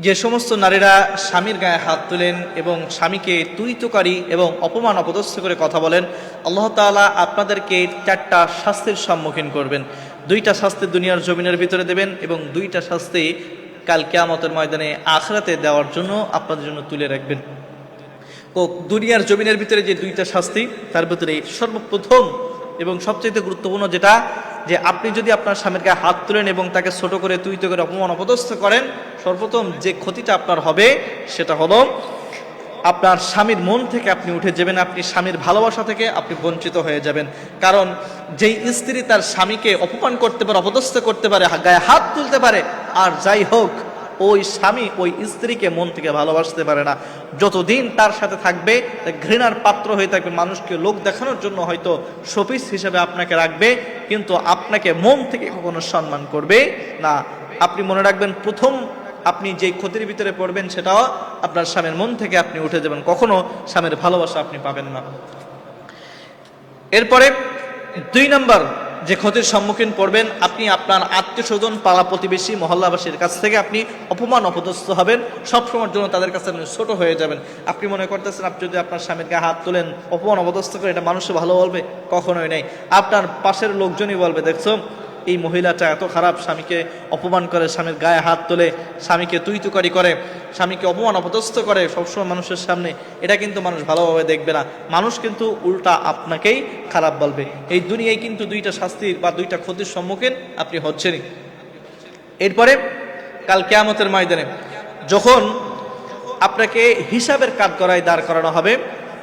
যে সমস্ত নারীরা স্বামীর গায়ে হাত তোলেন এবং স্বামীকে তুইতকারী এবং অপমান অপদস্থ করে কথা বলেন, আল্লাহ তাআলা আপনাদেরকে চারটা শাস্তির সম্মুখীন করবেন। দুইটা শাস্তি দুনিয়ার জমিনের ভিতরে দেবেন এবং দুইটা শাস্তি কাল কিয়ামতের ময়দানে আখিরাতে দেওয়ার জন্য আপনাদের জন্য তুলে রাখবেন। তো দুনিয়ার জমিনের ভিতরে যে দুইটা শাস্তি, তার ভিতরে সর্বপ্রথম এবং সবচেয়ে গুরুত্বপূর্ণ যেটা, যে আপনি যদি আপনার স্বামীর গায়ে হাত তুলেন এবং তাকে ছোট করে তুইত করে অপমান অপদস্থ করেন, সর্বপ্রথম যে ক্ষতিটা আপনার হবে সেটা হলো আপনার স্বামীর মন থেকে আপনি উঠে যাবেন, আপনি স্বামীর ভালোবাসা থেকে আপনি বঞ্চিত হয়ে যাবেন। কারণ যেই স্ত্রী তার স্বামীকে অপমান করতে পারে, অপদস্থ করতে পারে, গায়ে হাত তুলতে পারে, আর যাই হোক ওই স্বামী ওই স্ত্রীকে মন থেকে ভালোবাসতে পারে না, যতদিন তার সাথে থাকবে ঘৃণার পাত্র হয়ে থাকবে, মানুষকে লোক দেখানোর জন্য হয়তো শোপিস হিসেবে আপনাকে রাখবে, কিন্তু আপনাকে মন থেকে কখনো সম্মান করবে না। আপনি মনে রাখবেন, প্রথম আপনি যেই ক্ষতির ভিতরে পড়বেন সেটাও আপনার স্বামীর মন থেকে আপনি উঠে যাবেন, কখনো স্বামীর ভালোবাসা আপনি পাবেন না। এরপরে 2 নম্বর যে ক্ষতির সম্মুখীন পড়বেন, আপনি আপনার আত্মীয় স্বজন, পাড়া প্রতিবেশী, মহল্লাবাসীর কাছ থেকে আপনি অপমান অপদস্থ হবেন, সবসময়ের জন্য তাদের কাছে আপনি ছোট হয়ে যাবেন। আপনি মনে করতেছেন আপনি যদি আপনার স্বামীর গায়ে হাত তোলেন, অপমান অপদস্থ করে, এটা মানুষে ভালো বলবে, কখনোই নেই। আপনার পাশের লোকজনই বলবে, দেখছো এই মহিলাটা এত খারাপ, স্বামীকে অপমান করে, স্বামীর গায়ে হাত তোলে, স্বামীকে তুইতুকারি করে, স্বামীকে অপমান অপদস্থ করে সবসময় মানুষের সামনে, এটা কিন্তু মানুষ ভালোভাবে দেখবে না, মানুষ কিন্তু উল্টা আপনাকেই খারাপ বলবে। এই দুনিয়ায় কিন্তু দুইটা শাস্তির বা দুইটা ক্ষতির সম্মুখীন আপনি হচ্ছেনই। এরপরে কাল কিয়ামতের ময়দানে যখন আপনাকে হিসাবের কাঠগড়ায় দাঁড় করানো হবে,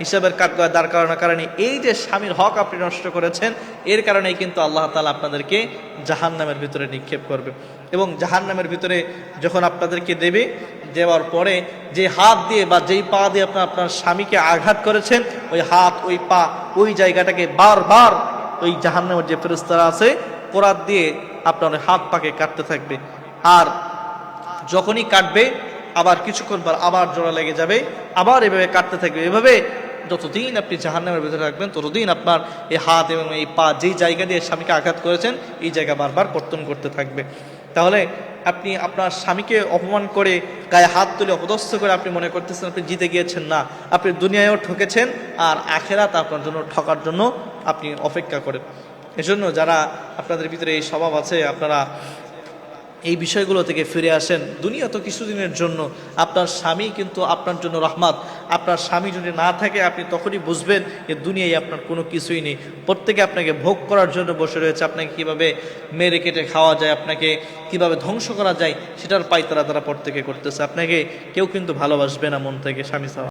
হিসাবের কাঠগড়ায় দাঁড় করানোর কারণে এই যে স্বামীর হক আপনি নষ্ট করেছেন, এর কারণেই কিন্তু আল্লাহ তাআলা আপনাদেরকে জাহান্নামের ভিতরে নিক্ষেপ করবে। এবং জাহান্নামের ভিতরে যখন আপনাদেরকে দেবে, দেওয়ার পরে যে হাত দিয়ে বা যেই পা দিয়ে আপনার স্বামীকে আঘাত করেছেন, ওই হাত ওই পা ওই জায়গাটাকে বারবার ওই জাহান্নামের যে ফেরেশতারা আছে কোরাত দিয়ে আপনার ওই হাত পাকে কাটতে থাকবে। আর যখনই কাটবে আবার কিছুক্ষণ পর আবার জোড়া লেগে যাবে, আবার এভাবে কাটতে থাকবে। এভাবে যতদিন আপনি জাহান্নামের ভিতরে রাখবেন, ততদিন আপনার এই হাত এবং এই পা যেই জায়গা দিয়ে স্বামীকে আঘাত করেছেন, এই জায়গা বারবার কর্তন করতে থাকবে। তাহলে আপনি আপনার স্বামীকে অপমান করে, গায়ে হাত তুলে অপদস্থ করে আপনি মনে করতেছেন আপনি জিতে গিয়েছেন, না, আপনি দুনিয়ায়ও ঠকেছেন আর আখেরাত আপনার জন্য ঠকার জন্য আপনি অপেক্ষা করেন। এজন্য যারা আপনাদের ভিতরে এই স্বভাব আছে, আপনারা এই বিষয়গুলো থেকে ফিরে আসেন। দুনিয়া তো কিছুদিনের জন্য, আপনার স্বামী কিন্তু আপনার জন্য রহমত। আপনার স্বামী যদি না থাকে আপনি তখনই বুঝবেন যে দুনিয়ায় আপনার কোনো কিছুই নেই। প্রত্যেকে আপনাকে ভোগ করার জন্য বসে রয়েছে, আপনাকে কিভাবে মেরে কেটে খাওয়া যায়, আপনাকে কিভাবে ধ্বংস করা যায়, সেটার পায়তারা তারা প্রত্যেকে করতেছে। আপনাকে কেউ কিন্তু ভালোবাসবে না মন থেকে, স্বামী ছাড়া।